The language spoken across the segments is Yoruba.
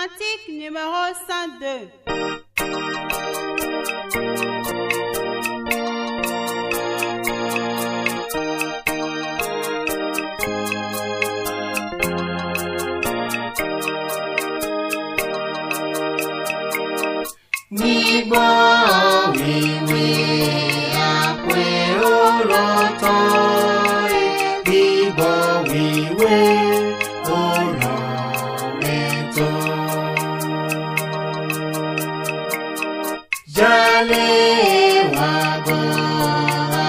Cantique numéro 102. Nígbà wíwí àpérò lọ́tọ̀, nígbà wíwí ọ̀rọ̀ mẹ́tọ́. Jálẹ̀ wá gbọ́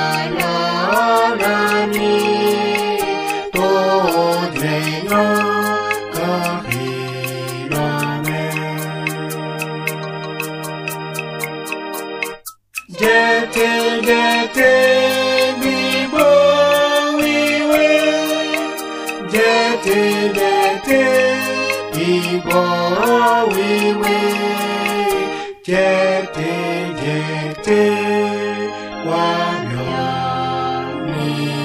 àlọ́ ní tó dẹ̀yàn kàrí lọ́mẹ́. Jẹ́tẹ́ gbígbó wíwé, jẹ́tẹ́ gbígbó wíwé, jẹ́tẹ́ wá yọ̀ nílẹ̀.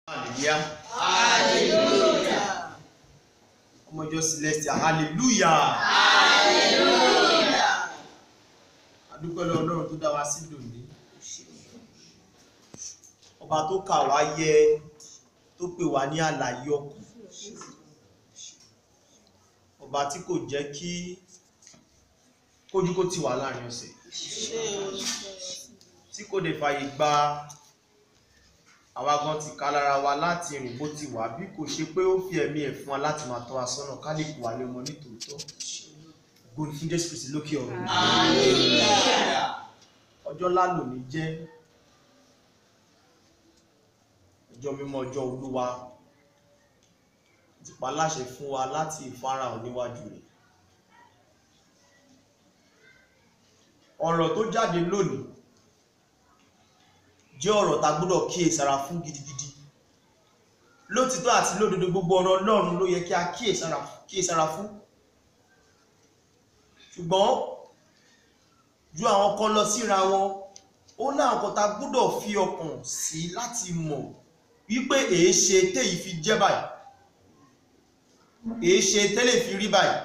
Hallelujah. Hallelujah. Ọmọ ìjọ Celestia. Hallelujah. Hallelujah. Adúpẹ́ lọ́wọ́ Ọlọ́run tó dá wa sí lónìí. Ọba tó kà wá yẹ, tó pè wá ní àlàyé ọkàn. Ọba tí kò jẹ́ kí kójú kó tì wá láàrin ọ̀sẹ̀. Tí kò dé fàyè gba àwa gan ti ká lára wa láti rìn bó ti wà, bí kò ṣe pé ó fi ẹ̀mí ẹ̀ fún wa láti máa tọ́ wa sọ́nà ká lè kú wa lé ọmọ nítòótọ́. Gbóni fún Jésù Kristi lókè ọ̀run. Ọjọ́ ńlá lòní jẹ́ ọjọ́ mímọ́, ọjọ́ Olúwa. Ti pa láṣẹ fún wa láti ìfarahàn níwájú rẹ̀. Ọ̀rọ̀ tó jáde lónìí jẹ́ ọ̀rọ̀ tá gbọ́dọ̀ kíyèsára fún gidigidi. Lótìtọ́ àti lódodo gbogbo ọ̀rọ̀ Ọlọ́run ló yẹ kí a kíyèsára fún. Ṣùgbọ́n ju àwọn kan lọ síra wọn, ó láwọn kan tá gbọ́dọ̀ fi ọkàn sí láti mọ̀ wípé èéṣe téyìí fi jẹ́ báyìí, èéṣe tẹ́lẹ̀ fi rí báyìí.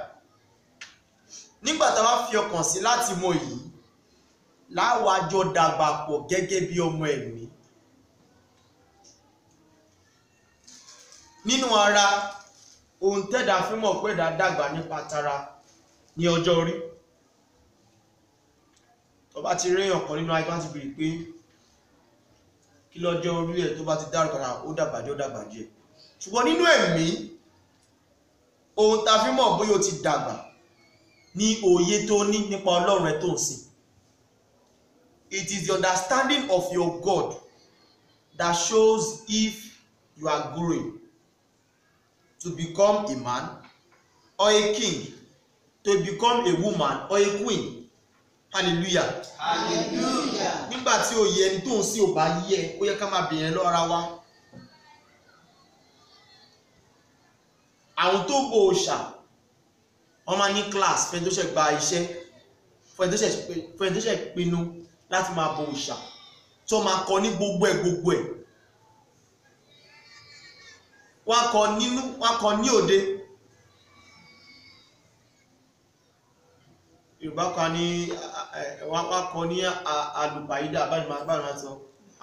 Nígbà tá wá fi ọkàn sí láti mọ̀ yìí, láwàjọ dàgbà pọ̀ gẹ́gẹ́ bí ọmọ ẹ̀mí. Nínú ara, ohun tẹ́dà fi mọ̀ pé ẹ̀dá dàgbà nípa tara ní ọjọ́ orí. Tó bá ti rí ọ̀kan nínú ayé tó ti bèèrè pé kí lọ́jọ́ orí ẹ̀ tó bá ti dárúkọ ara ó dàgbà jẹ́. Ṣùgbọ́n nínú ẹ̀mí, ohun tá fi mọ̀ bóyá ó ti dàgbà ní òye tó ní nípa Ọlọ́run ẹ̀ tó ń sìn. It is the understanding of your God that shows if you are growing to become a man or a king, to become a woman or a queen. Hallelujah. Hallelujah. Nígbà tí òye ẹni tó ń sìn ò bá yé, ó yẹ ká máa bèèrè lọ́wọ́ ara wa. Àwọn tó bọ òòṣà, wọ́n máa ní class fẹ́ tó ṣe gba iṣẹ́, fẹ́ tó ṣe pinnu láti máa bọ òòṣà, tó máa kọ ní gbogbo ẹ̀. Wọ́n kọ ní òde. Yorùbá kan ní wọ́n kọ ní àlùpàídà, báyìí sọ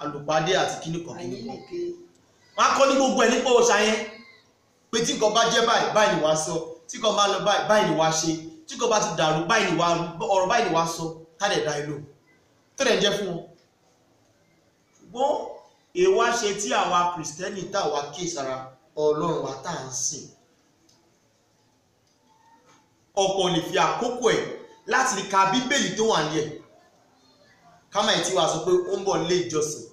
àlùpàdé àti kíníkan. Wọ́n kọ ní gbogbo ẹ̀ nípa òòṣà yẹn, pé tí nǹkan bá jẹ́ báyìí ni wàá sọ, tí nǹkan bá lọ báyìí ni wàá ṣe, tí nǹkan bá ti dàrú ọ̀rọ̀ báyìí ni wàá sọ, tádẹ̀ dá ìlò tó dẹ̀ jẹ́ fún wọn. Ṣùgbọ́n èwà ṣe tí àwa Kìrìsìtẹ́nì táwa kíyèsára Ọlọ́run wa tá à ń sìn. Ọ̀pọ̀ lè fi àkókò ẹ̀ láti lè ka Bíbélì tó wà ní ẹ̀. Kámá ẹ̀ tí wàá sọ pé ó ń bọ̀ nílé ìjọsìn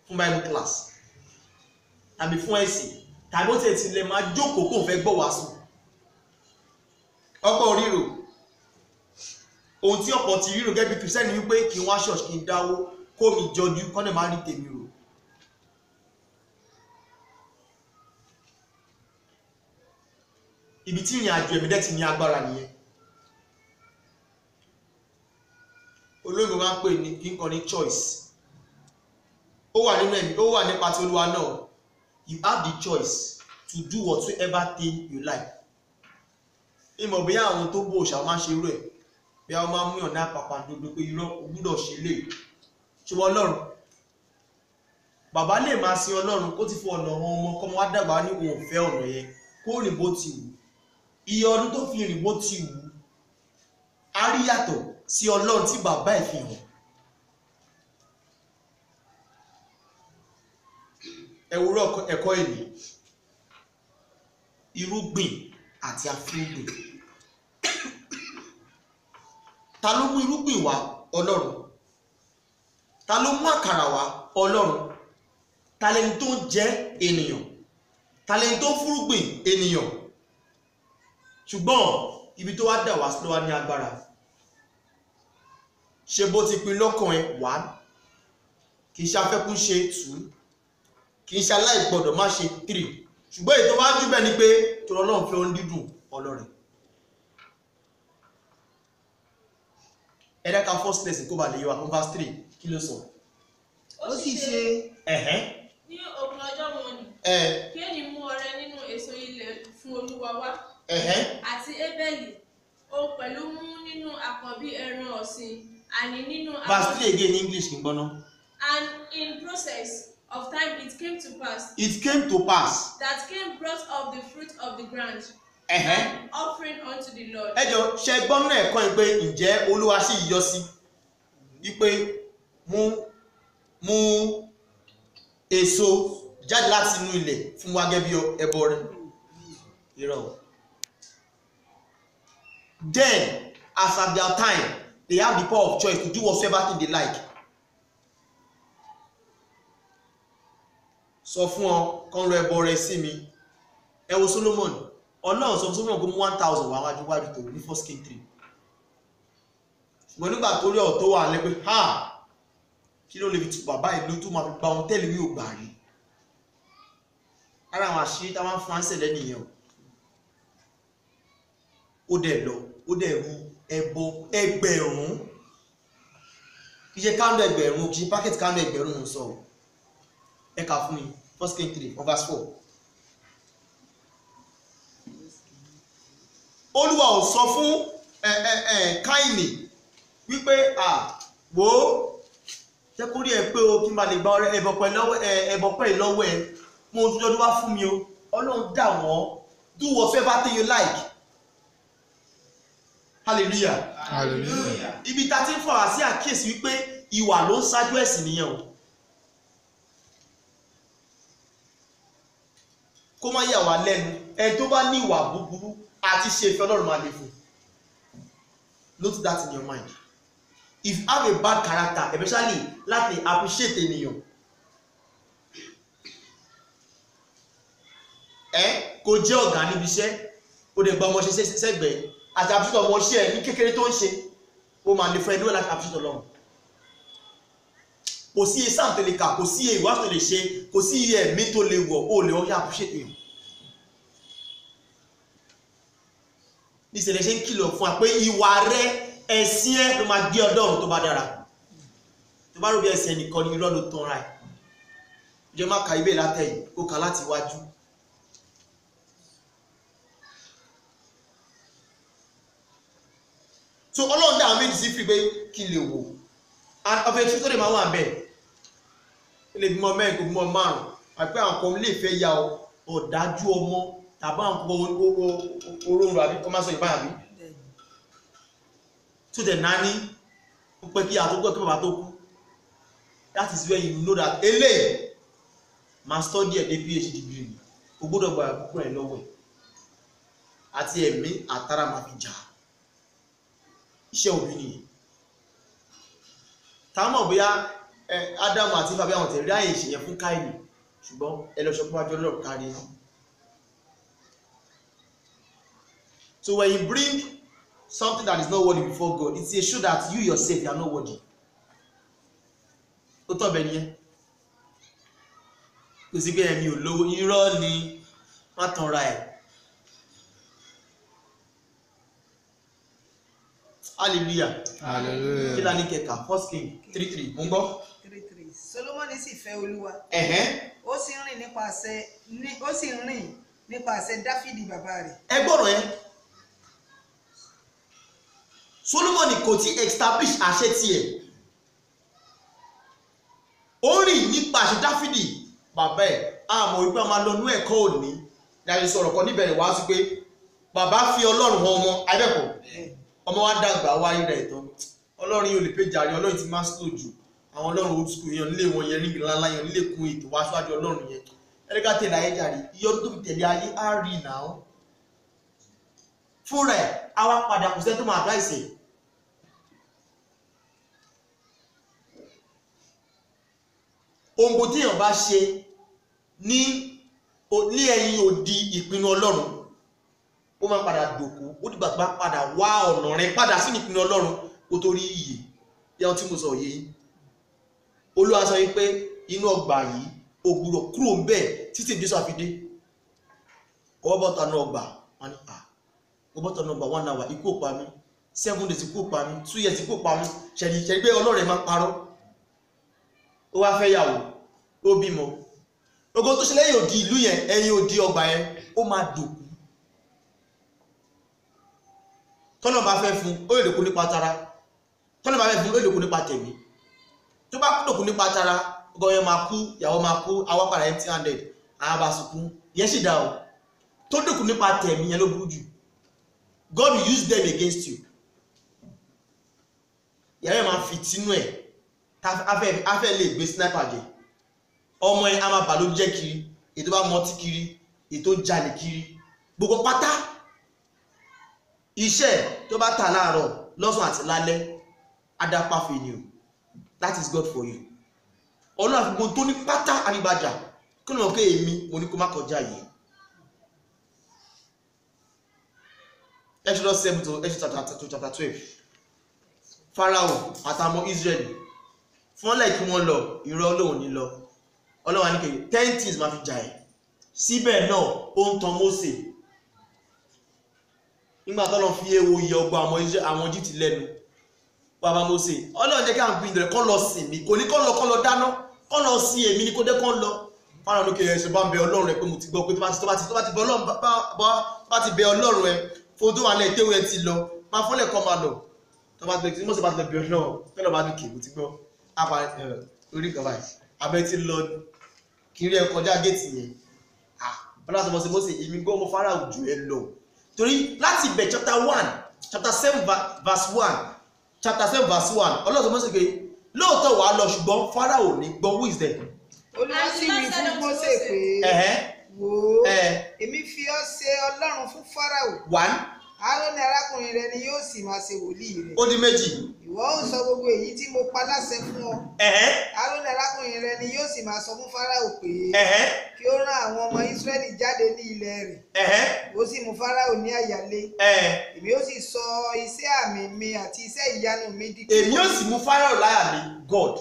fún Bible class tàbí fún ẹ̀sìn, tàbí ó ti lè máa jókòó kó fẹ́ gbọ́ wàásù. Ọ̀pọ̀ ríro ohun tí ọ̀pọ̀ ti ríro gẹ́gẹ́ bí Kìrìsìtẹ́nì wípé kí wọ́n ṣọ́ọ̀ṣì kí n dáwó kó mi jọjú kọ́nẹ̀ máa rí tèmi rò. Ibi tí ìrìn àjò ẹ̀mí dẹ̀ ti ní agbára nìyẹn. olóyìnbó máa ń pè ní kí n kàn ní choice. Ó wà nínú ẹ̀mí, ó wà nípa ti Olúwa náà. You have the choice to do whatever thing you like. Ìmọ̀ bí àwọn tó bó òṣà máa ṣe irú ẹ̀, bí àwọn máa mú yàn ní àpàpàǹdodo pé irọ́ o gbúdọ̀ ṣe lè. Ṣùgbọ́n Ọlọ́run, bàbá lè máa sin Ọlọ́run kó ti fún ọ̀nà ọmọ kọ́mọ wá dàgbà ní òun fẹ́ ọ̀nà yẹn kó rìn bó ti wù. Iye ọdún tó fi rìn bó ti wù á rí yàtọ̀ sí Ọlọ́run tí bàbá ẹ̀ fi hàn. Ẹ̀wúrọ̀ ẹ̀kọ́ èlé, irúgbìn àti afúrúgbìn. Ta ló mú irúgbìn wá? Ọlọ́run. Ta ló mú àkàrà wá? Ọlọ́run. Ta lẹni tó ń jẹ? Ènìyàn. Ta lẹni tó ń fúrúgbìn? Ènìyàn. Ṣùgbọ́n ibi tó wá dà wá sí ló wá ní agbára. Ṣé bó ti pin lọ́kàn ẹ 1, kì í ṣe afẹ́kún ṣe 2, kì í ṣe aláìgbọ́dọ̀ má ṣe 3. Ṣùgbọ́n èyí tó wá jù bẹ́ẹ̀ ni pé tọrọ Ọlọ́run fẹ́ ohun dídùn ọlọ́rẹ̀. Ẹ̀dẹ́ka first lesson kó bá lè yíwa fún verse 3 kí ló sọ? Ó sì ṣe ní òpin ọjọ́ wọn ni kí èyí mú ọrẹ nínú èso ilẹ̀ fún Olúwa wá àti Ébẹ́lì ó pẹ̀lú mú nínú àkọ́bí ẹran ọ̀sìn àní nínú verse 3 again in English kí n gbọ́ná. And in process of time it came to pass. It came to pass. That Cain brought up the fruit of the ground. Offering unto the Lord. Ẹ jọ̀ọ́ ṣé gbọ́ náà ẹ̀kọ́ yìí pé ǹjẹ́ Olúwa sì yọ sí wípé mú èso jáde láti inú ilẹ̀ fún wa gẹ́gẹ́ bí ẹbọ rẹ̀. Irọ́. Then as at their time they have the power of choice to do whatever thing they like. Sọ fún ọ kán lọ ẹbọ rẹ̀ sí mi. Ẹ wo Solomon. Ọlọ́run sọ fún Solomon kó mú 1,000 wá wájú tó ní 1 Kings 3. Ṣùgbọ́n nígbà tó rí ọ̀ tó wà lẹ́pẹ́ kí ló lè fi tu bàbá ìlú tó máa fi gba ohun tẹ́lẹ̀ mi ò gbà rí. Ara àwọn àṣírí táwọn ń fún ánsẹ̀ lẹ́nìyàn. Ó dẹ̀ lọ, ó dẹ̀ ru ẹbọ ẹgbẹ̀rún. Kì í ṣe kándù ẹgbẹ̀rún, kì í ṣe pákẹ́tì kándù ẹgbẹ̀rún sọ. Ẹ kà fún mi 1 Kings 3 verse 4. Olúwa ò sọ fún Káínì wípé wò ó jẹ́ kó rí ẹ pé o kí n bá lè gba ẹbọpẹ́ lọ́wọ́ ẹ mú ojú ọdún wá fún mi o. Ọlọ́run dà wọ́n do whatever thing you like. Hallelujah. Hallelujah. Ibi tá ti ń fọwọ́ sí àkíyèsí wípé ìwà ló ń ṣáájú ẹ̀sìn nìyẹn o. Kó má yà wá lẹ́nu ẹni tó bá ní ìwà búburú àti ṣe ìfẹ́ Ọlọ́run máa lè fún. Note that in your mind. If you have a bad character, especially láti appreciate ènìyàn. Kò jẹ́ ọ̀gá níbi iṣẹ́, ó dẹ̀ gba ọmọṣẹ́ sẹ́gbẹ̀ẹ́ àti appreciate ọmọṣẹ́ ẹ̀ ní kékeré tó ń ṣe, ó máa lè fẹ́ ẹni wọ́n láti appreciate Ọlọ́run. Kò sí iye sáà tó lè kà, kò sí iye ìwà tó lè ṣe, kò sí iye ẹ̀mí tó lè wọ̀, ó lè ọ̀yà appreciate èèyàn. Níṣẹ̀lẹ̀ ṣe ń kìlọ̀ fún wa pé ìwà rẹ ẹ̀sìn ẹ ló máa gbé ọ̀dọ̀ tó bá dára. Tó bá rò bí ẹ̀sìn ẹnìkan ní irọ́ ló tán ra ẹ̀. Ìjọ máa ka ibẹ̀ látẹ̀yìn, ó kà láti iwájú. So Ọlọ́run dá àwọn méjì sí fi pé kí lè wò. And ọ̀fẹ́ tí tó lè máa wà bẹ́ẹ̀. Ó lè bímọ mẹ́rin kò bímọ márùn-ún. Àpẹ́ àwọn kan lè fẹ́ ya ọ̀dájú ọmọ tàbí àwọn orórun àbí kọ́ máa sọ ìbáyà bí. So the nanny ó pẹ́ kí àtúgbọ́ kí bàbá tó kú. That is where you know that eléyìí máa study ẹ̀ dé PhD degree ni. O gbọ́dọ̀ gba àbúkù ẹ̀ lọ́wọ́ ẹ̀. Àti ẹ̀mí àtàrà máa fi jà. Iṣẹ́ òbí nìyẹn. Táwọn mọ̀ bóyá Ádámù àti Ifá bí àwọn tẹ̀rí àyè ìṣẹ̀yẹ fún Káínì ṣùgbọ́n ẹlọ́ṣọ́ pọ́wájú Ọlọ́run kárí náà. So when you bring something that is not worthy before God, it's a show that you yourself you are not worthy. Ó tọ́ bẹ̀ nìyẹn. Kò sí pé ẹ̀mí ò lówó irọ́ ni má tanra ẹ̀. hallelujah. Hallelujah. Kí la ní kẹ̀kà 1 King 3:3 mo ń gbọ́. 3:3 Solomoni sì fẹ́ Olúwa. Ó sì rìn nípasẹ̀ Dáfídì bàbá rẹ̀. Ẹ gbọ́rọ̀ yẹn. Solomoni kò tí establish àṣẹ tiẹ̀. Ó rìn nípasẹ̀ Dáfídì bàbá ẹ̀. Àmọ́ wípé a máa lọ nú ẹ̀kọ́ òní. Ní a lè sọ̀rọ̀ kan níbẹ̀rẹ̀ wá sí pé bàbá fi Ọlọ́run hàn ọmọ abẹ́kọ̀. Ọmọ wa dàgbà wá rí rẹ̀ tán. Ọlọ́run yóò lè pé jàre, Ọlọ́run ti máa slow jù. Àwọn Ọlọ́run old school yẹn nílé wọn yẹn níbi ńláńlá yẹn nílé kun ètò wá síwájú Ọlọ́run yẹn. Ẹ̀ríkà tẹ̀lé ayé jàre, iye ọdún tó fi tẹ̀lé ayé á rí náà. Fúnra ẹ̀, á wá padà kò sẹ́ni tó máa advice ẹ̀. Ohun tí èèyàn bá ṣe ní ẹ̀yìn odi ìpinnu Ọlọ́run, ó máa padà dòkú, ó dìgbà tó bá padà wá ọ̀nà rẹ̀ padà sí ìpinnu Ọlọ́run kó tó rí iyè. Yẹ́n tí mo sọ yìí. Olúwa sọ wípé inú ọgbà yìí ó gbúdọ̀ kúrò ń bẹ̀ títí Jésù á fi dé. Ọwọ́ bọ́ta náà ọgbà wọn ni ọwọ́ bọ́ta náà ọgbà 1 hour ikú ò pa mí, 7 days ikú ò pa mí, 2 years ikú ò pa mí. Ṣẹ̀dí pé Ọlọ́run máa parọ́. Ó wá fẹ́ yàwó, ó bímọ. Ogun tó ṣe lẹ́yìn òdi ìlú yẹn, ẹ̀yìn òdi ọgbà yẹn, ó máa dòkú. Tọ́lọ̀ bá fẹ́ fún, ó lè dòkú nípa tara. Tọ́lọ̀ bá fẹ́ fún, ó lè dòkú nípa tẹ̀mí. Tó bá dòkú nípa tara, ọgọ́ yẹn máa kú, ìyàwó máa kú, àwọn padà empty handed, àwọn bá sunkún. Yẹn sì dá o. Tó dòkú nípa tẹ̀mí yẹn ló burú jù. God will use them against you. Ìyàwó yẹn máa fi tinú ẹ̀, afẹ́ lè gbé sniper jẹ. Ọmọ ẹ̀ á máa bà ló jẹ́ kiri, ètò bá mọtí kiri, ètò jalè kiri. Gbogbo pátá. Iṣẹ́ tó bá tà láàárọ̀, lọ́sàn àti lálẹ́, adápáfẹ́ ni o. That is God for you. Ọlọ́run àfi gbogbo tó ní pátá àríbàjà kí ni wọ́n pé èmi mo ní kó má kọjá yìí. Exodus 7 to Exodus chapter 12. Pharaoh àtàwọn Israel fún lẹ́ẹ̀kí wọ́n lọ ìrọ̀ Ọlọ́run ní lọ. Ọlọ́run ní kéde 10 things máa fi jà ẹ́. Síbẹ̀ náà ó ń tan Mósè. Nígbà tó lọ fi ewo iye ọgbà àwọn Egypt lẹ́nu. Bàbá Mósè, Ọlọ́run jẹ́ kí àwọn ìpín ìdọ̀rẹ́ kọ́ lọ sí mi, kò ní kọ́ lọ dáná, kọ́ lọ sí èmi ní kó dé kọ́ lọ. Fáwọn olókè ẹ̀ṣẹ̀ bá ń bẹ Ọlọ́run rẹ̀ pé mo ti gbọ́ pé tó bá ti bẹ Ọlọ́run rẹ̀ fún tó wà lẹ́ ìtẹ́wé ẹ ti lọ, máa fọ́lẹ̀ kọ́ máa lọ. Tó bá ti Mósè bá ti lọ bẹ Ọlọ́run, tẹ́lọ̀ bá dùn kì mo ti gbọ́. Orí kan báyìí, abẹ́ ti lọ kiri ẹ kọjá géètì yẹn. Bọ́lá sọ mọ́ Mósè, èmi gbọ́ mo Fáráò jù ẹ lọ. Torí láti ibẹ̀ chapter 7 verse 1. Chapter 7 verse 1. Ọlọ́run sọ Mósè pé lóòótọ́ wàá lọ ṣùgbọ́n Fáráò ní gbọ́. Who is there? Olúwa sì wí fún Mósè pé wò ó èmi fi ọ́ ṣe Ọlọ́run fún Fáráò. 1. Áárónì arákùnrin rẹ ni yóò sì máa ṣe wòlíì rẹ. Ó di 2. Ìwọ ó sọ gbogbo èyí tí mo pa láṣẹ fún ọ. Áárónì arákùnrin rẹ ni yóò sì máa sọ fún Fáráò pé kí ó rán àwọn ọmọ Ísírẹ́lì jáde ní ilẹ̀ rẹ̀. Ó sì mú Fáráò ní àyálé. Èmi ó sì sọ iṣẹ́ àmì mi àti iṣẹ́ ìyanu mi di púpọ̀. Èmi ó sì mú Fáráò láyà mi. God.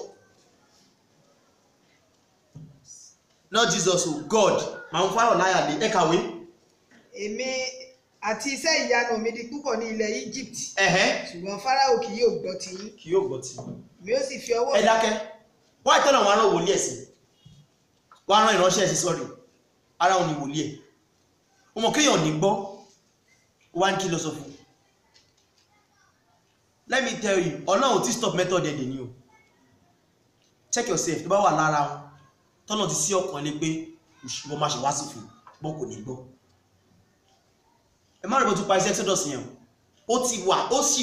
Not Jesus o. God. Màá mú Fáráò láyà mi. Ẹ kàwé. Èmi àti iṣẹ́ ìyanu mi di púpọ̀ ní ilẹ̀ Egypt. Ṣùgbọ́n Fáráò kì yóò gbọ́ ti yín. Kì yóò gbọ́ ti yín. Mi ó sì fi ọwọ́. Ẹ dákẹ́. Wọ́n àìtọ́nà wọn rán wòlíẹ̀ sí. Wọ́n rán ìránṣẹ́ sí sọ́rí. Ara wọn ni wòlíẹ̀. Ó mọ̀ kéèyàn ní gbọ́. Wọ́n á ní kí lọ sọ fún. Let me tell you, Ọlọ́run ti stop method ẹ̀dẹ̀ ni o. Check yourself. Tó bá wà lára wọn. Tọ́nà ti sí ọkàn lé pé wọ́n máa ṣe wá sí fún. Bọ́ kò ní gbọ́. Ẹ má rẹ̀ bó tún pa iṣẹ́ Exodus yẹn ó sì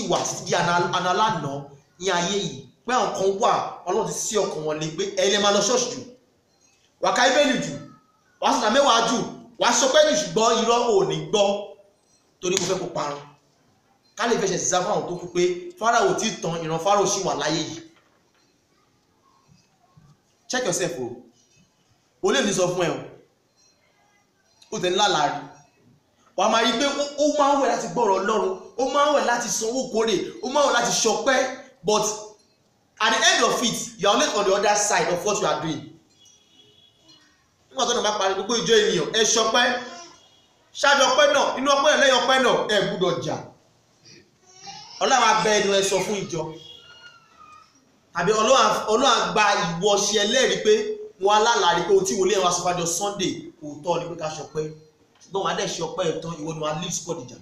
wà títí di analánà ní ayé yìí pé àwọn kan wà Ọlọ́run ti sí ọkàn wọn lé pé ẹ̀yin lè máa lọ ṣọ́ọ̀ṣì jù wà ká Bíbélì jù wà sọ̀tà mẹ́wàá jù wà sọpẹ́ jù ṣùgbọ́n irọ́ ò ní gbọ́ torí kò fẹ́ kó parun ká lè fẹsẹ̀ sísá fún àwọn tó kú pé Fáráò tí tàn ìran Fáráò sì wà láyé yìí. Check yourself o lè ní sọ fún ẹ o tẹ̀ ńlá láàrin wà máa rí pé ó máa ń wẹ̀ láti gbọ́rọ̀ Ọlọ́run ó máa ń wẹ̀ láti sanwó kórè ó máa ń wẹ̀ láti ṣọpẹ́ but at the end of it you are always on the other side of what you are doing. Nígbà tó náà máa parí gbogbo ìjọ ènìyàn ẹ ṣọpẹ́ ṣáájú ọpẹ́ náà inú ọpẹ́ náà lẹ́yìn ọpẹ́ náà ẹ gbúdọ̀ jà Ọlọ́run á bẹ ẹnu ẹ sọ fún ìjọ àbí Ọlọ́run gba ìwọ ṣe ẹlẹ́rìí pé wọn alálàrí pé ohun tí wòlíì ẹ̀wọ̀n aṣọ́fájọ Sunday òótọ́ ni pé ká ṣọpẹ́ ṣùgbọ́n wọn á dẹ̀ ṣe ọpẹ́ ẹ̀tàn ìwọ ni wọn á leave squad ìjà.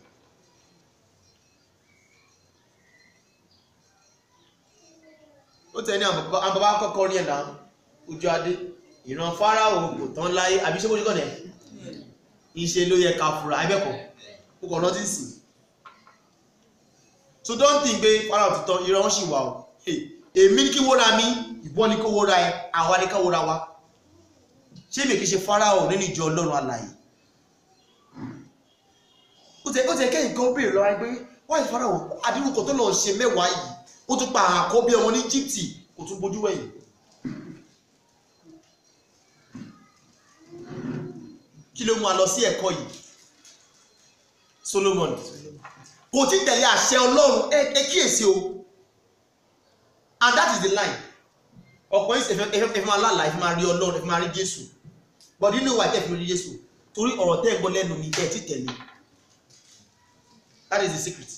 Ó tẹ̀ ní àwọn bàbá kọ́kọ́ rí ẹ̀dá ojú adé ìran Fáráò kò tán láyé àbí ṣé bójú kọ̀nẹ̀ ìṣe ló yẹ ká fura ẹ̀bẹ̀kọ̀ ó kọ̀ lọ́tí sí. So don't think pé Fáráò ti tán ìran ṣì wà o èmi ní kí wóra mi ìbọn ní kó wóra ẹ àwa ní ká wóra wa ṣé mi kì í ṣe Fáráò nínú ìjọ Ọlọ́run alààyè. Ó tẹ̀ kẹ́yìn kan béèrè lọ́wọ́ pé wáyé Fáráò adírúkọ tó lọ ṣe mẹ́wàá yìí ó tún pa àkọ́bí ọmọ ní Íjíbítì kò tún bojú wẹ̀yìn. Kí ló mú a lọ sí ẹ̀kọ́ yìí? Solomon kò tí tẹ̀lé àṣẹ Ọlọ́run ẹ kíyèsí o, and that is the line. Ọ̀pọ̀ yìí ẹ̀fẹ̀ máa lálàá ẹ̀fẹ̀ máa rí Ọlọ́run ẹ̀fẹ̀ máa rí Jésù, but nínú ìwà ẹ̀fẹ̀ rí Jésù torí ọ̀rọ̀ tẹ́ ẹ̀ gbọ́ lẹ́nu mi ẹ̀ tí tẹ̀lé. That is the secret.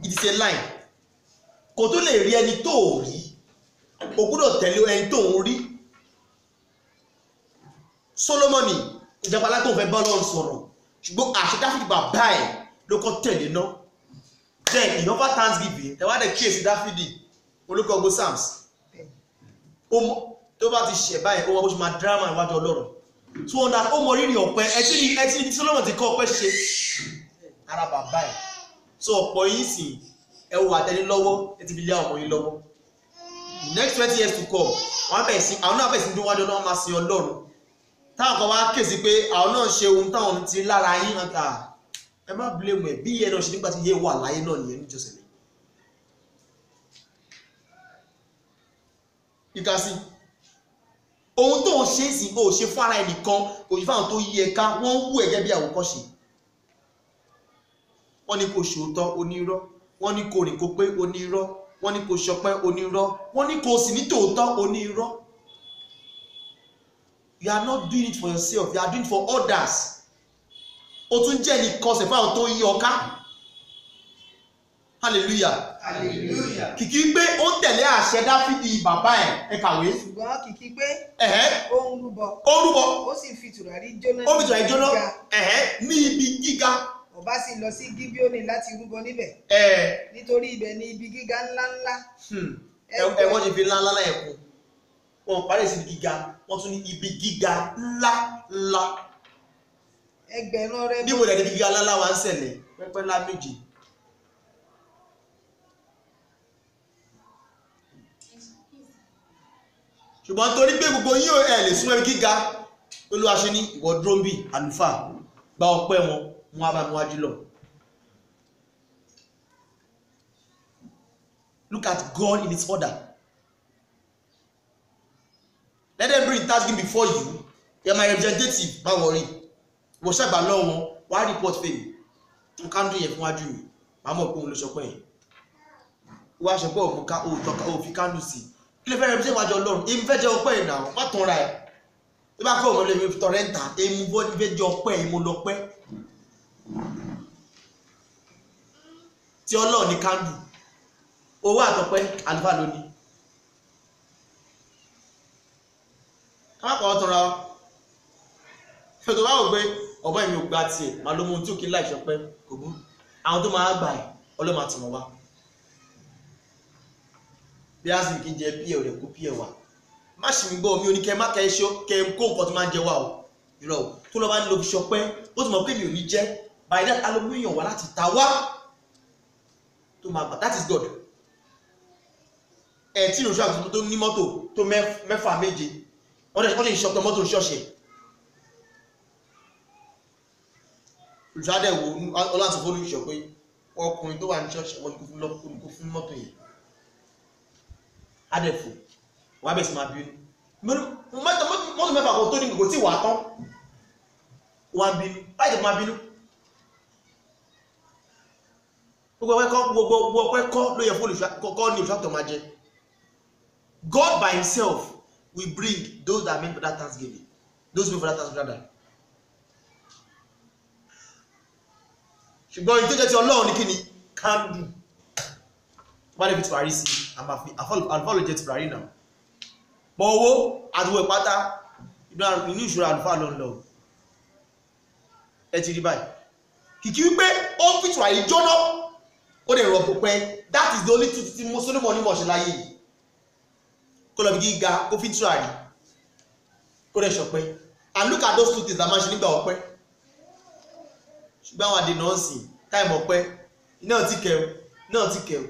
It is a line. Kò tó lè rí ẹni tó rí o gbọ́dọ̀ tẹ̀lé ẹni tó ń rí. Solomoni ìjọba alágbọ̀n fẹ́ bá Ọlọ́run sọ̀rọ̀ ṣùgbọ́n àṣẹ Dáfídì bàbá ẹ̀ ló kọ́ tẹ̀lé náà. Then in over Thanksgiving ẹ wá dẹ̀ kíyèsí Dáfídì olùkọ́ gbó Psalms tó bá ti ṣẹ̀ báyìí ó wọ́n bó ṣe máa drama ìwájú Ọlọ́run tó wọ́n dá ó mọ rírì ọ̀pẹ ẹtí ní Solomon ti kọ́ ọ̀pẹ ṣe ara bàbá ẹ̀. So ọ̀pọ̀ yìí sì ẹ wò àtẹni lọ́wọ́ ẹ ti fi lé ọmọ yìí lọ́wọ́. Next 20 years to come àwọn náà bẹ̀rẹ̀ sí ní wájú Ọlọ́run máa sin Ọlọ́run táwọn kan wá kéèsì pé àwọn náà ṣe ohun táwọn ti lára yín ẹ má blame ẹ bí iye náà ṣe nígbà tí iye wà láyé náà nìyẹn níjọsìn. You can see ohun tó ń ṣe sí o ṣe fún ara ẹnìkan kò sí fáwọn tó yí ẹ ká wọ́n wú ẹ gẹ́gẹ́ bí àwòkọ́ṣe. Wọ́n ní kò ṣòótọ́ onírọ́, wọ́n ní kò rìn kó pé onírọ́, wọ́n ní kò ṣọpẹ́ onírọ́, wọ́n ní kò sì ní tòótọ́ onírọ́. You are not doing it for yourself, you are doing it for others. O tún jẹ́ ní kọsẹ̀ fún àwọn tó yí ọ ká. Hallelujah. Hallelujah. Kìkì pé ó ń tẹ̀lé àṣẹ Dáfídì bàbá ẹ̀ kàwé. Ṣùgbọ́n kìkì pé ó ń rúbọ. Ó rúbọ. Ó sì fi tùràrí jóná. Ó fi tùràrí jóná ní ibi gíga. Ọba sì lọ sí Gíbíónì láti rúbọ níbẹ̀. Nítorí ibẹ̀ ni ibi gíga ńláńlá. Wọ́n ti fi ńláńlá láyẹ̀ kú. Wọ́n parí sí ibi gíga, wọ́n tún ní ibi gíga ńlá. Ẹgbẹ̀rún ọrẹ. Níbo lẹ́ni gíga ńláńlá wa ń ṣẹlẹ̀ pẹ́pẹ́ ńlá méjì. Ṣùgbọ́n torí pé gbogbo yín ẹ lè súnmọ́ ibi gíga Olúwa ṣe ní ìwọ dúró bí àlùfáà gba ọpẹ́ wọn á bá mi wájú lọ. Look at God in its order. Let them bring thanksgiving before you. You are my representative, má worry. Wọ́n ṣàgbà lọ́wọ́ wá report fèmí. N ká ń dún yẹn fún wájú mi. Màá mọ̀ pé òun ló ṣọpẹ́ yẹn. Wọ́n á ṣọpẹ́ òun ká òun fi kándù sí. Kí ló fẹ́ represent wájú Ọlọ́run? Èmi fẹ́ jẹ ọpẹ́ yìí náà, má tán ra ẹ̀. Bí bá kọ́ òun lè fi tọrẹ ń ta, èmi fẹ́ jẹ ọpẹ́ yìí mo lọ pẹ́. Tí Ọlọ́run ní kándù, owó àtọpẹ́ àlùfáà ló ní. Ká má pàwọ́ tọrọ wa. Ṣé tó bá wò pé ọ̀bọ èmi ò gba tiẹ̀ máa ló mú ohun tí ò kí láì ṣọpẹ́ kò bú. Àwọn tó máa gbà ẹ̀ Ọlọ́run máa tì wọ́n wá. Bí a sì kí n jẹ pí ẹ̀ rẹ̀ kó pí ẹ̀ wá. Má ṣì mí gbọ́ mi ò ní kẹ́ má kẹ́ ṣó kẹ́ kó nǹkan tó máa ń jẹ wá o. Irọ́ o tó lọ́ bá ní lo fi ṣọpẹ́ ó ti mọ̀ pé mi ò ní jẹ́ by that aluminium wá láti ta wá tó máa gbà that is God. Ẹ̀ tí ìròṣà tó ní mọ́tò tó mẹ́fà méje wọ́n lè ṣọpẹ́ mọ́tò ṣọ́ọ̀ṣẹ̀. Olùsádẹ̀ wo ọlọ́sìn fún olùṣọ́ pé ọkùnrin tó wà ní ṣọ́ọ̀ṣì wọn kò fún mọ́tò yẹn. Adẹ̀fò wọ́n á bẹ̀ sí máa bínú. Mọ́tò mẹ́fà kan tó ní gbogbo tí wà á tán. Wọ́n á bínú. Láì tẹ̀ máa bínú. Gbogbo ọpẹ́ kọ́ ló yẹ fún olùṣọ́ ní olùṣọ́ máa jẹ. God by himself will bring those that mean for that thanksgiving. Those who for that thanksgiving rather. Ṣùgbọ́n ìtẹ́jẹ́ tí Ọlọ́run ní kí ni candle bá lè fi tùràrí sí àlùfáà ló jẹ́ tùràrí náà bọ́ owó àdúgbò ìpátá inú ìṣòro àlùfáà ló ń lọ ẹ ti rí báyìí kìkì wípé ó fi tùràrí jóná ó lè rọ̀pò pẹ́ that is the only truth tí Solomon ní mọ̀ṣẹ́ láyé yìí kó lọ bí gíga kó fi tùràrí kó lè ṣọpẹ́ and look at those two things that máa ṣe nígbà ọpẹ́ ṣùgbọ́n àwọn àdènà ọ̀sìn táìmù ọpẹ́ náà ti kẹ̀rù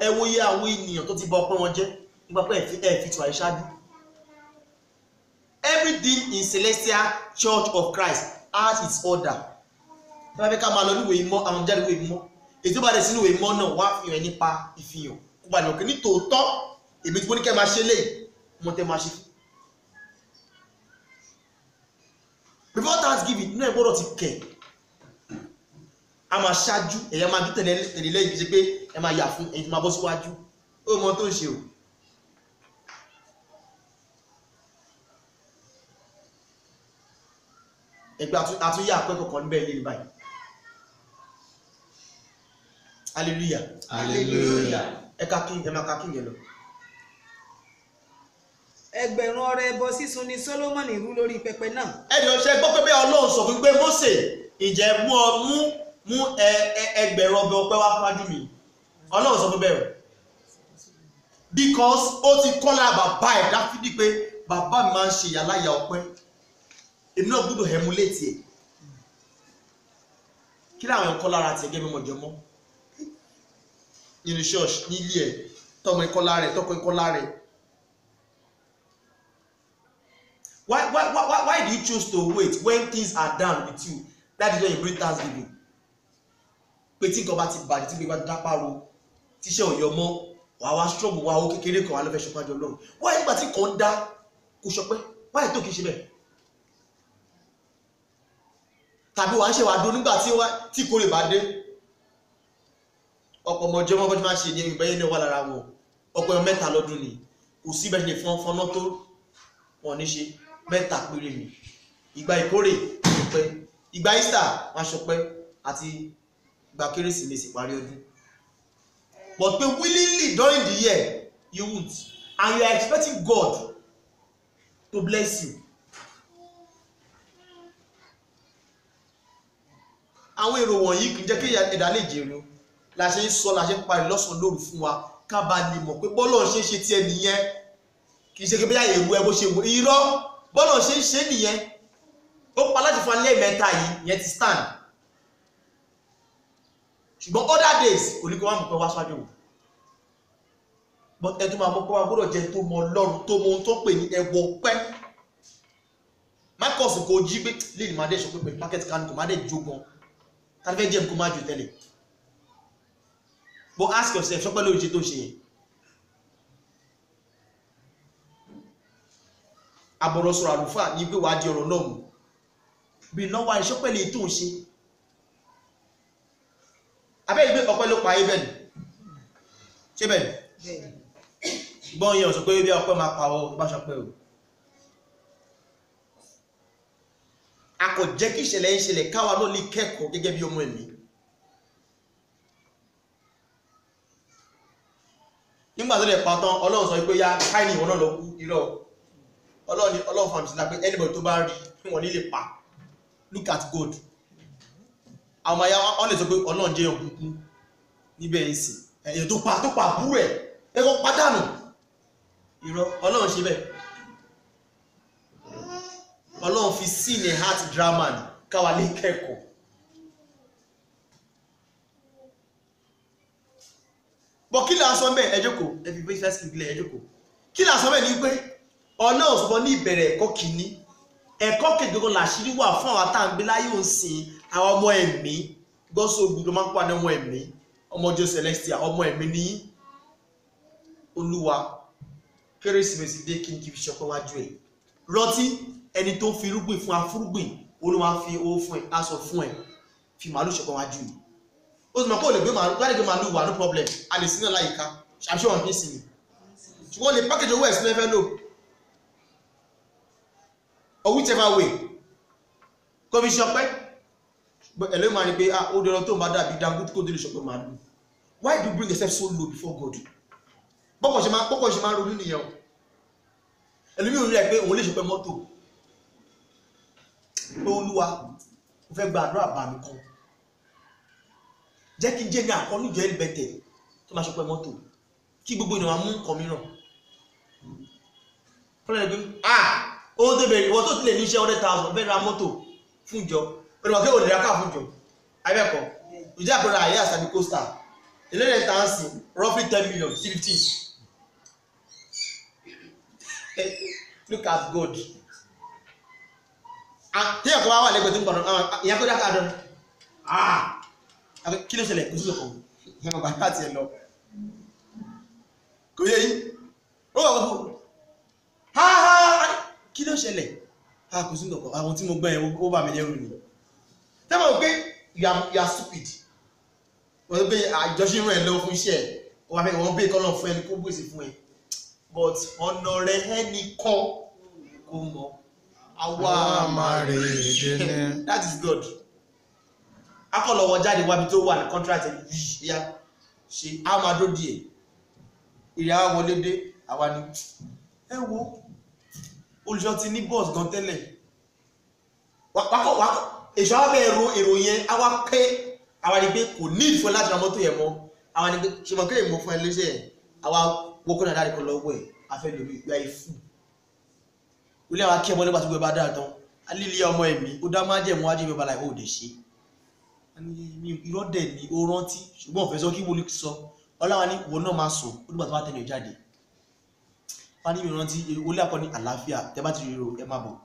ẹ wo yé àwọn ènìyàn tó ti bà ọpẹ́ wọn jẹ́ nígbà pé ẹ fi tùràrí ṣáájú. Everything in Celestial Church of Christ has its order. Tí wọ́n fẹ́ ká máa lọ níwèé ìmọ̀ àwọn jáde ìwé ìmọ̀ èyí tó bá dẹ̀ sínú ìwé ìmọ̀ náà wá fi hàn nípa ìfihàn kó bá lè mọ̀ pé ní tòótọ́ èmi tí mo ní kẹ́ máa ṣe léyìí mo tẹ́ máa ṣe fún. Before Thanksgiving nínú ẹ̀ gbọ́dọ̀ ti kẹ̀ a máa ṣáájú ẹ̀yà máa dún tẹ̀lé lẹ́yìn kì í ṣe pé ẹ máa yà fún èyí tó máa bọ́ síwájú ó mọ tó ń ṣe o. ẹgbẹ́ àtúnyà akẹ́kọ̀ọ́ kan níbẹ̀ ilé báyìí hallelujah hallelujah ẹ máa ká kí yẹn lọ. ẹgbẹ̀rún ọrẹ ẹbọ sísun ni Sólómọ́nì rú lórí pẹpẹ náà. ẹ̀dùn ṣe gbọ́ pé bí Ọlọ́run sọ fún pé Mósè ìjẹ́ mú ẹgbẹ̀rún ọbẹ̀ ọpẹ́ wá fájú mi Ọlọ́run sọ fún bẹ́ẹ̀ because ó ti kọ́ lára bàbá ẹ̀ Dáfídì pé bàbá mi máa ń ṣe ìyàláyà ọpẹ́ èmi náà gbọ́dọ̀ emulate ẹ̀ kí láwọn ẹ̀kọ́ lára ti ẹgẹ́ mímọ̀ jọmọ́ nínú church nílé ẹ̀ tọmọ ẹ̀kọ́ lára ẹ̀ tọkọ ẹ̀kọ́ lára ẹ̀. Why do you choose to wait when things are done with you? That is when you bring Thanksgiving. Pé tí nǹkan bá ti bàjẹ́ tí nǹkan bá dápàrọ̀ tíṣẹ́ òyọ́ mọ́ wàá wá strong wá owó kékeré kan wà lọ́fẹ̀ẹ́ ṣọpájọ Ọlọ́run. Why nígbà tí nǹkan dá kò ṣọpẹ́? Why tó kìí ṣe bẹ́ẹ̀? Tàbí wàá ṣe wàá dún nígbà tí ìkórè bá dé. Ọ̀pọ̀ ọmọ ọjọ́ mọ́bọ́jú máa ń ṣe ní ìbẹ́yẹ́ ní wà lára wọn. Ọ̀pọ̀ ẹ̀yọ mẹ́ta lọ́dún ni kò sí bẹ́ẹ̀ ṣe fọ́nà tó wọ́n ní ṣe mẹ́ta péré ni ìgbà ìkórè ṣọpẹ́ ìgbà Easter wọ́n ṣọpẹ́ àti ìgbà Kérésìmesì parí ọdún. But pé willingly during the year you won't and you are expecting God to bless you. Àwọn èrò wọ̀nyí kì í jẹ́ kí ẹ̀dá lè jèrè o la ṣe ń sọ la ṣe ń parí lọ́sàn-án lóru fún wa ká bá lè mọ̀ pé bọ́lọ̀ ṣe ń ṣe tiẹ̀ nìyẹn kì í ṣe kébé yàyè ewu ẹ bó ṣe wò irọ́ bọ́lọ̀ ṣe ń ṣe nìyẹn ó pa láti fún alẹ́ mẹ́ta yìí yẹn ti stand ṣùgbọ́n other days kò ní kó wá mọ̀ pé wá ṣáájú o but ẹ tó máa mọ̀ pé wá gbọ́dọ̀ jẹ́ tó mọ Ọlọ́run tó mọ ohun tó pè ní ẹwọ pẹ́ Marcus kò jí pé lẹ́yìn máa dé ṣọ pé market can kò má dé jogan tàbí fẹ́ jẹ́ kó má ju tẹ́lẹ̀ but ask yourself ṣọpẹ́ lórí ṣe tó ń ṣe yẹn. Àbọ̀rọ̀ sọ̀rọ̀ àlùfáà ní pé wàá di ọ̀rọ̀ náà mú bí náwó àìṣọ́pẹ́ lè tó ń ṣe abẹ́ ìgbé ọpẹ́ ló pa ayé bẹ́ẹ̀ ni ṣé bẹ́ẹ̀ ni gbọ́n yẹn sọ pé bí ọpẹ́ máa pa ọ bá ṣọpẹ́ o a kò jẹ́ kí ìṣẹ̀lẹ̀ ń ṣẹlẹ̀ káwa náà lè kẹ́kọ̀ọ́ gẹ́gẹ́ bí ọmọ ẹ̀mí nígbà tó lè pa tán Ọlọ́run sọ pé yá káì ní ìwọ náà lọ kú irọ́ Ọlọ́run fàmì sí lápẹ́ anybody tó bá rí wọn nílé pa look at God àwọn ọmọ ya wọn lè sọ pé Ọlọ́run jẹ́ òkùnkùn níbẹ̀ ń sìn èyàn tó pa àbúrò ẹ̀ ẹ̀kọ́ pàdánù irọ́ Ọlọ́run ṣe bẹ́ẹ̀ Ọlọ́run fi sí ní heart drama ní káwa lè kẹ́kọ̀ọ́ bọ̀ kí là ń sọ bẹ́ẹ̀ ẹ jókòó ẹ fi bẹ́ẹ̀ fẹ́ẹ́ sílẹ̀ ẹ jókòó kí là ń sọ bẹ́ẹ̀ ni pé Ọlọ́run sọ ní ìbẹ̀rẹ̀ ẹ̀kọ́ kìíní ẹ̀kọ́ kejì gan làṣírí wà fún àwọn àtàǹgbé láyé òsìn àwọn ọmọ ẹ̀mí gọ́sọ̀gbù ló máa ń pàdé ọmọ ẹ̀mí ọmọ ọjọ́ Celestial ọmọ ẹ̀mí ní Olúwa Kérésìmesì dé kí n kí fi ṣọpẹ́ wájú ẹ̀ rántí ẹni tó fi irúgbìn fún afúrúgbìn Olúwa fi owó fún ẹ aṣọ fún ẹ fi màálù ṣọpẹ́ wájú ẹ̀ ó sì mọ̀ pé ò lè gbé màálù láti gbé màálù wà no problem a lè sí náà láyìíká ṣàṣẹ wọn kì í sinmi ṣùgbọ́n lè pákéjì owó ẹ̀sìn ẹ̀fẹ́ lò or whichever way kò fi ṣọpẹ́ ẹ̀lẹ́ máa ní pé ó dẹ̀rọ tó ń bá dàbí Dangote kó délé ṣọpẹ́ màálù Why do you bring yourself so low before God? Bọ́kọ̀ ṣe máa ronú nìyẹn o. Ẹlòmíì ò rí ẹ pé òun lè ṣe pé mọ́tò. Olúwa, mo fẹ́ gba àdúrà bá mi kan. Jẹ́ kí n jẹ́ ní àkọ́lù jẹ́ ìbẹ̀tẹ̀ tó máa ṣe pé mọ́tò. Kí gbogbo ènìyàn mú nǹkan mìíràn. Fọlá ẹgbẹ́ owó tó bẹ̀rẹ̀ ìwọ tó ti lè ní iṣẹ́ 100,000 fẹ́ ra mọ́tò fún ìjọ. Olùwà kí òun lè ra káà fún ìjọ. Ayẹ́kọ̀ọ́, ìjà àpẹẹrẹ àyè àṣàbí coaster. Ilé tansi roughly 10 million, 15. Look at God. Tí ẹ̀kọ́ wá wà lẹ́gbẹ̀ẹ́ tó ń gbọ̀nà, ìyá kó dákà dán. Kí ló ṣẹlẹ̀? Kò sí lọ́kọ̀. Ìyá bàbá láti ẹ̀ lọ. Kò yẹ yí. Ó wà wọ́n. Kí ló ṣẹlẹ̀? Kò sí lọ́kọ̀. Àwọn tí mo gbọ́ ẹ̀ ó bà mí lẹ́rù ni. Tẹ́mọ̀ pé you are stupid. Wọ́n gbé àjọṣe rẹ̀ lọ fún iṣẹ́ ẹ̀ wọ́n fẹ́ wọ́n gbé kọ́nà fún ẹni kó gbèsè fún ẹ but ọ̀nà rẹ̀ ẹnì kan kò mọ̀ àwa máa rè é that is God. Akọ̀lọ̀wọ̀ jáde wábi tó wà ní contract ẹ̀ yíya ṣe á máa dó díẹ̀ ìrìn àwọn wọlé dé àwa ni ẹ wo olùṣọ́ ti ní bọ́ọ̀sì gan tẹ́lẹ̀ wákọ̀ èso àwọn èrò yẹn á wá pé àwa ni pé kò ní ìfẹ́ láti ra mọ́tò yẹn mọ́ àwa ni pé ṣe mọ̀ kéèyàn mọ́ fún ẹ léṣe ẹ̀ àwa wọ́kọ́ náà dáre kan lọ́wọ́ ẹ̀ afẹ́ lórí ìgbà ìfù ilé àwọn akẹ́mọ́ nígbà tó gbé bá dáa tán alílé ọmọ ẹ̀mí ó dá má jẹ́ mọ́ wájú ìbí balẹ̀ ó dẹ̀ ṣe irọ́ dẹ̀ ni ó rántí ṣùgbọ́n òfẹ́ sọ kí wọlé sọ ọláwa ní ìwọ náà máa sọ ó nígbà tó bá tẹ̀lé jáde wọ́n ní ìrántí olé akọ ní àlàáfíà tẹ́ bá ti rí ro ẹ má bọ̀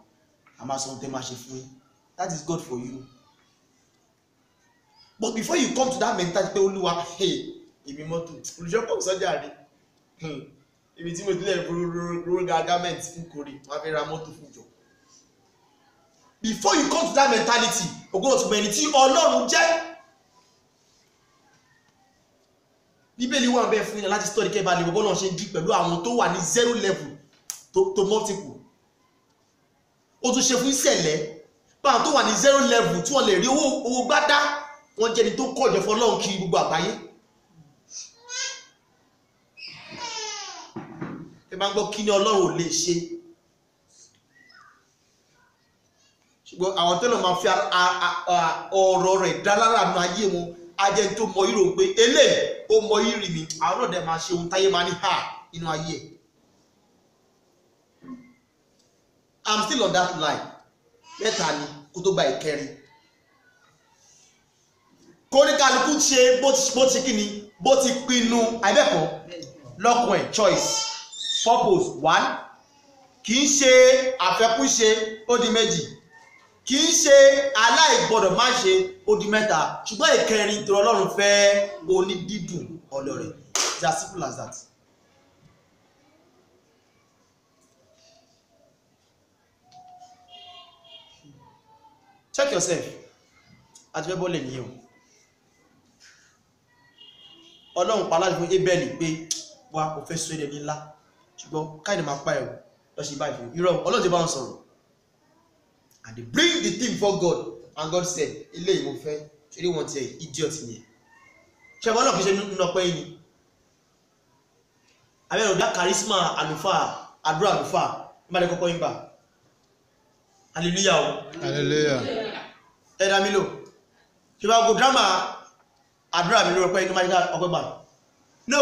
a máa sọ tẹ́ máa ṣe fún yín that is God for you. But before you come to that mentality pé olúwa èmi mọ́tò olùṣọ́pọ̀ sọ́jà rí ibi tí mo ti lẹ̀ rúrú garment fún kórè wọ́n fẹ́ ra mọ́tò fún ìjọ. Before you come to that mentality ogún ọ̀tún mẹ́ni tí ọlọ́run jẹ́. Bíbélì wà bẹ́ẹ̀ fún yín láti study kẹ́ bá lè bọ́ náà ṣe ń dí pẹ̀lú àwọn tó wà ní 0 level to multiple. Ó tún ṣe fún ìṣẹ̀lẹ̀ báwọn tó wà ní 0 level tí wọ́n lè rí owó gbádá wọ́n jẹ́ni tó kọ̀jọ̀ fọlọ́run kiri gbogbo àgbáyé. Ẹ máa ń gbọ́ kí ni ọlọ́run ò lè ṣe. Ṣùgbọ́n àwọn tẹ́lẹ̀ máa fi ọ̀rọ̀ rẹ̀ dá lára nù ayé wọn ajẹ́ tó mọ ìrò pé eléyìí ó mọ ìrì mi àwọn náà dẹ̀ máa ṣe ohun táyé máa ní hà nínú ayé ẹ̀. I'm still on that line. Mẹ́ta ni kó tó gba ìkẹrin. Kóníkàlùkù ṣe bó ti kí ni bó ti pinnu àìbẹ́ẹ̀kọ́ lọ́kùn ẹ̀ choice purpose 1 kì í ṣe àfẹ́kúṣe ó di 2 kì í ṣe aláìgbọ́dọ̀ má ṣe ó di 3 ṣùgbọ́n ìkẹrin tó Ọlọ́run fẹ́ onídídùn ọlọ́rẹ̀ it's as simple as that. Check yourself àti fẹ́ bọ́ọ̀lẹ̀ nìyẹn o. Ọlọ́run pa láti fún Abel pé wà kò fẹ́ sọ ẹ̀dẹ̀ ńlá ṣùgbọ́n káìdì máa pa ẹ̀rù lọ sí báyìí fún irọ́ Ọlọ́run ti bá wọn sọ̀rọ̀ and they bring the thing before God and God said eléyìí mo fẹ́ ṣe ní wọn ti ẹ̀ idiot yẹn ṣe bọ́ọ̀lọ̀ kì í ṣe nínú ọpẹ́ yìí ni abẹ́rẹ́ òdá charisma àlùfáà àdúrà àlùfáà nígbà tí kọ́kọ́ yín bá hallelujah o Hallelujah. ẹ̀dá mi lò ṣe bá gbogbo drama àdúrà mi lórí ọpẹ́ inú máa ọpẹ́ bá no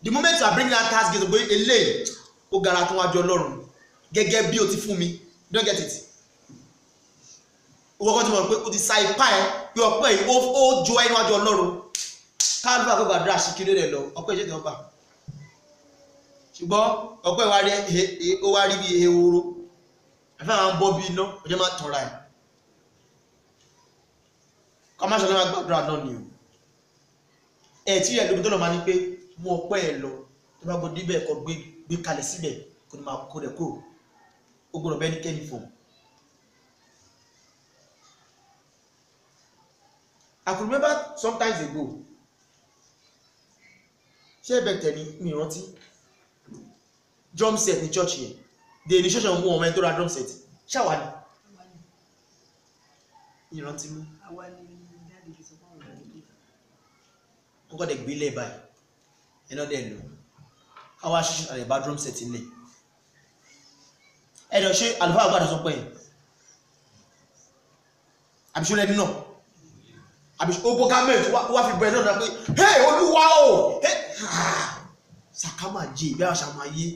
the moment I bring that task gate gbé eléyìí ó gara tó wájú Ọlọ́run gẹ́gẹ́ bí o ti fún mi don't get it owó kan tí mo rò pé o ti sa ipá ẹ pé ọpẹ́ yìí ó jọ ẹ níwájú Ọlọ́run káàdùn àgbẹ̀gbẹ̀ àdúrà sí kiri rẹ̀ lọ ọpẹ́ ìṣẹ́ tẹ̀wọ́pà ṣùgbọ́n ọpẹ́ ó wá rí bí ehoro ẹ̀fẹ́ àwọn bọ́ bí iná ọjọ́ máa tọ̀ra ẹ̀ kọmáṣọ́ ló máa gbàdúrà náà ni o ẹ̀ tí ẹ̀ lóbi tó lọ máa ní pé mú ọpẹ́ ẹ̀ lọ tó bá gbọdọ̀ níbẹ̀ kọ gbé kalẹ̀ síbẹ̀ kò ní máa kó rẹ̀ kúrò ó gbọdọ̀ bẹ́ẹ̀ ní kẹ́ni fún. I could remember sometimes ago ṣé ẹ̀bẹ̀ tẹ̀ ní mi rántí drum set ní church yẹn the initiation mú ọmọ ẹ̀ tó ra drum set ṣáwa ni ìrántí mú. wọ́n kọ́ dẹ̀ gbé lẹ̀ báyìí ẹ̀nà dẹ̀ lọ káwá ṣíṣe àlẹ́ bedroom set ilẹ̀ ẹ̀dọ̀ ṣe àlùfáà gbàdọ̀ sọ pé àbíṣó lẹ́ni náà àbíṣó ó bọ́gámẹ́ntì wá fi bẹ̀rẹ̀ náà pé hey olúwa o sàkámà jẹ́ ìgbé àṣà máa yé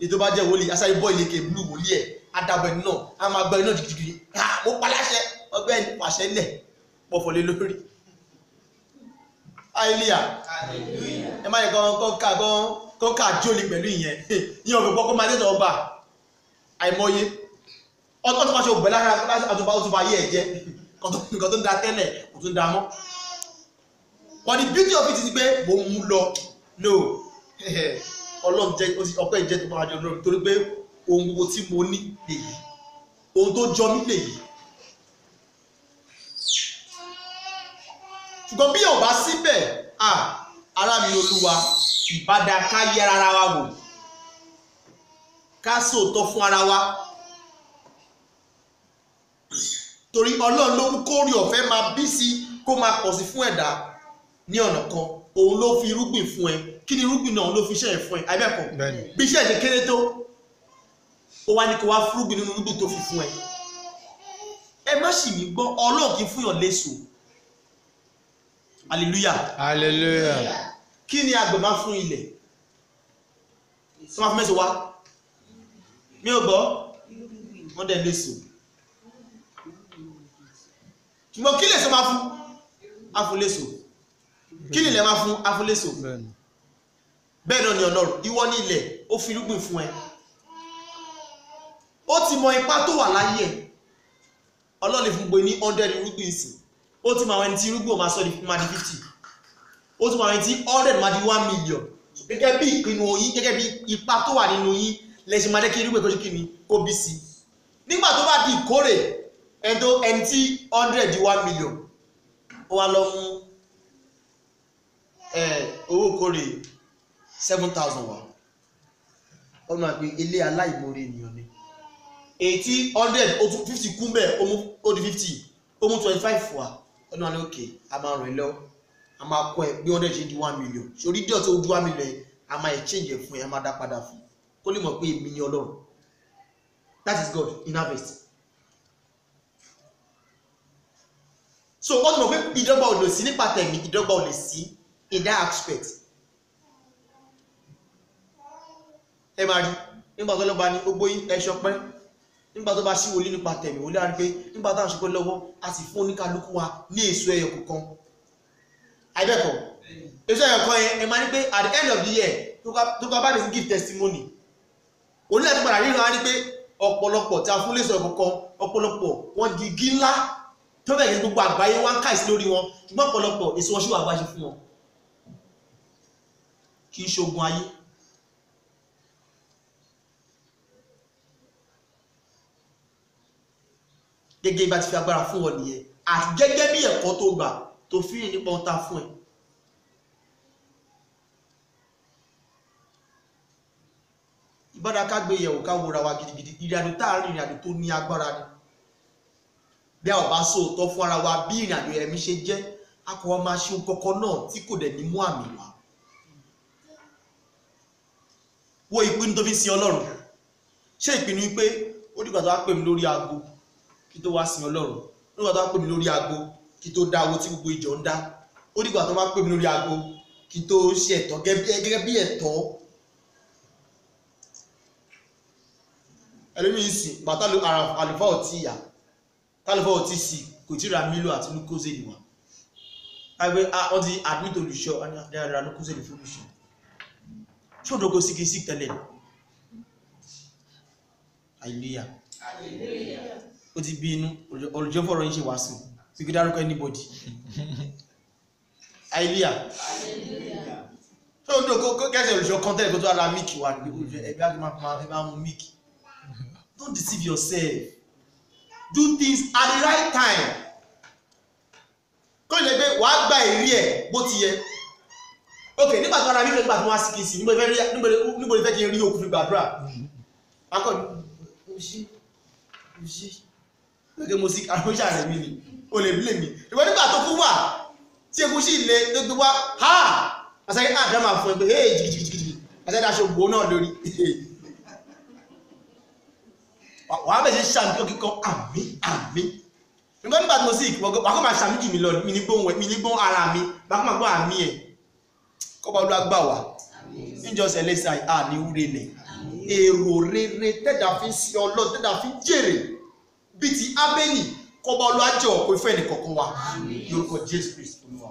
ètò bá jẹ́ wòlíì asáyé bọ́ ilé kèbúlù wòlíì ẹ̀ adábẹ̀ náà a máa gbẹ̀rẹ̀ náà jìgìjìgì mo paláṣẹ ọgbẹ́ ẹni pàṣẹ lẹ̀ pọ̀fọ̀lẹ́ lórí àìlíà ẹ má yẹ kọ́ńkà jóni pẹ̀lú ìyẹn ìyẹn òfin pọ́kọ́ máa tẹ́tọ̀ ọba àìmọye ọtọ́ tó máa ṣe òbẹ̀ lára àtúbà ayé ẹ̀ jẹ́ nǹkan tó ń da tẹ́lẹ̀ kò tún da mọ́ but the beauty of it is pé mo mú lọ no ọlọ́run jẹ́ ọpẹ́ ìjẹ́ tó máa jẹ ọlọ́run torí pé ohun gbogbo tí mo ní lèyí ohun tó jọ mí lèyí ṣùgbọ́n bí ọba síbẹ̀ ará mi olúwa ìbádá ká yẹra ara wa wò ká sòótọ́ fún ara wa torí ọlọ́run ló mú kórè ọ̀fẹ́ máa bí sí kó máa pọ̀ sí fún ẹ̀dá ní ọ̀nà kan òun ló fi irúgbìn fún ẹ kí ni irúgbìn náà ló fi iṣẹ́ ẹ̀ fún ẹ àbẹ́ẹ̀kọ́ bí iṣẹ́ ẹ̀ kéré tó ó wá ní kó wá fúrúgbìn nínú irúgbìn tó fi fún ẹ ẹ má sì mí gbọ́ ọlọ́run kì í fún yàn léso hallelujah Hallelujah. kí ni àgbẹ̀ máa fún ilẹ̀ tí wọ́n fi mẹ́sàn wá mi ò gbọ́ wọ́n dẹ̀ léso ṣùgbọ́n kí lè sọ máa fún afúléso kí ni ilẹ̀ máa fún afúléso bẹ́ẹ̀ náà ni ọlọ́run ìwọ ní ilẹ̀ ó fi irúgbìn fún ẹ ó ti mọ ipá tó wà láyé ẹ ọlọ́run lè fún gbé ní 100 irúgbìn sí ó ti mọ àwọn ẹni tí irúgbìn máa sọ máa di 50 ó ti mọ àwọn ẹni tí 100 máa di 1 million gẹ́gẹ́ bí ìpinnu yín gẹ́gẹ́ bí ipa tó wà nínú yín lẹ́sìn máa dé kí irúgbìn kó ṣe kí ni kó bí sí nígbà tó bá di ìkórè ẹni tí 100 di 1 million ó wá lọ mú owó kórè 7,000 wá ọmọ àgbẹ̀ ilé aláìmoore ènìyàn ni èyí tí 100 ó tún 50 kún bẹ́ẹ̀ ó di 50 ó mú 25 wá ọdún wa ní òkè a máa ràn ẹ́ lọ́wọ́ a máa kọ́ ẹ bí 100 ṣe di 1 million sórí díẹ̀ tó di 1 million a máa exchange ẹ̀ fún ẹ a máa dá padà fún kó lè mọ̀ pé èmi ni ọlọ́run that is God in harvest. So wọ́n ti mọ̀ pé ìdọ́gba ò lè sí nípa tẹ̀mí ìdọ́gba ò lè sí in that aspect. ẹ máa rí nígbà tó lọ́ba ní ogbó ẹṣọ pẹ́ nígbà tó bá sí wòlíì nípa tẹ̀mí wòlíì á rí pé nígbà táwọn ṣepẹ́ lọ́wọ́ a sì fún oníkálukú wa ní èso ẹyọ kọ̀ọ̀kan àìbẹ́ẹ̀kọ́ èso ẹyọ kan yẹn ẹ máa ní pé at the end of the year tó ká bá dé give testimony wòlíì àti padà ríran á rí pé ọ̀pọ̀lọpọ̀ tí a fún lẹ́sọ̀ kọ̀ọ̀kan ọ̀pọ̀lọpọ̀ wọ́n di igi ńlá tó bẹ̀rẹ̀ gbogbo àgbáyé wá ń káìsí lórí wọn ṣùgbọ́n ọ̀pọ̀lọpọ̀ èso wọn ṣì wà gbáṣe fún wọn kì í ṣogun ayé. gẹ́gẹ́ bá ti fi agbára fún wọn nìyẹn àti gẹ́gẹ́ bí ẹ̀kọ́ tó gbà tó fi rìn nípa ọ̀tá fún ẹ. ìbára ká gbé yẹ̀wò ká wòra wa gidigidi ìrìnàjò tá a rìn ìrìnàjò tó ní agbára ni bí a ò bá sóòótọ́ fún ara wa bí ìrìnàjò ẹ̀mí ṣe jẹ́ a kò wá máa ṣe ohun kankan náà tí kò dẹ̀ ní mú àmì wá. wo ìpinnu tó fi sin Ọlọ́run ṣé ìpinnu wípé ó dìgbà tó wá pè mí lórí aago kí tó wá sin Ọlọ́run ó dìgbà tó wá pè mí lórí aago kí tó dá owó tí gbogbo ìjọ ń dá ó dìgbà tó wá pè mí lórí aago kí tó ṣe ẹ̀tọ́ gẹ́gẹ́ bí ẹ̀tọ́. ẹlòmíín sìn bàtà àlùfáà ọtí ìyá tálùfáà ọtí sí kò tí ra mílò àti lúkózè nìwà àgbẹ̀ wọ́n ti admit olùṣọ́ àdára lúkózè ní fúnlùṣọ́ ṣọ́dọ̀gó sí tẹ́lẹ̀ àìlíyà ó ti bí inú olùjọ́ fọ́rọ̀ yín ṣe wá sí sí kí dárúkọ anybody àìlíyà ṣọ́dọ̀gó kẹ́sẹ̀ olùṣọ́ kọ́ntẹ́lẹ̀ tó tó ara míìkì wà ní ẹgbẹ́ àgbẹ̀ mú míìkì. Don't deceive yourself. Do things at the right time. Kó lè gbé wàá gba èrí ẹ̀ bó ti yẹ. Ok, nígbà tó ara mi fẹ́ nígbà tó wá sí kìí sí, níbo lè fẹ́ kí n rí òkú fi gbàdúrà. Akọ́ ni, gẹ́gẹ́ mo sí àrùnṣà rẹ̀ mi ni, o lè blame mi. Ìwọ nígbà tó kú wà, tí egúsí ilé tó gbé wá ha àṣàyẹ àdámà fún ẹgbẹ́ hey jìgìjìgìjì àṣàyẹ aṣọ ògbó náà lórí wà á bẹ̀ sí ṣàmì kíkọ́ àmì nígbà tí mo sì wà kó máa ṣàmì jù mí lọ mi ní gbóhùn ara mi bá kó máa gbọ́ àmì ẹ̀ kọ́ bá olúwa gbà wá níjọsẹ̀ lẹ́sà ní wúrelẹ̀ èrò rere tẹ́dà fi ń sí ọlọ́ tẹ́dà fi ń jèrè bí ti Ábélì kọ́ bá olúwa jẹ́ ọ̀pọ̀ ìfẹ́ nìkọ̀ọ̀kan wa lórúkọ Jésù Kristi olúwa.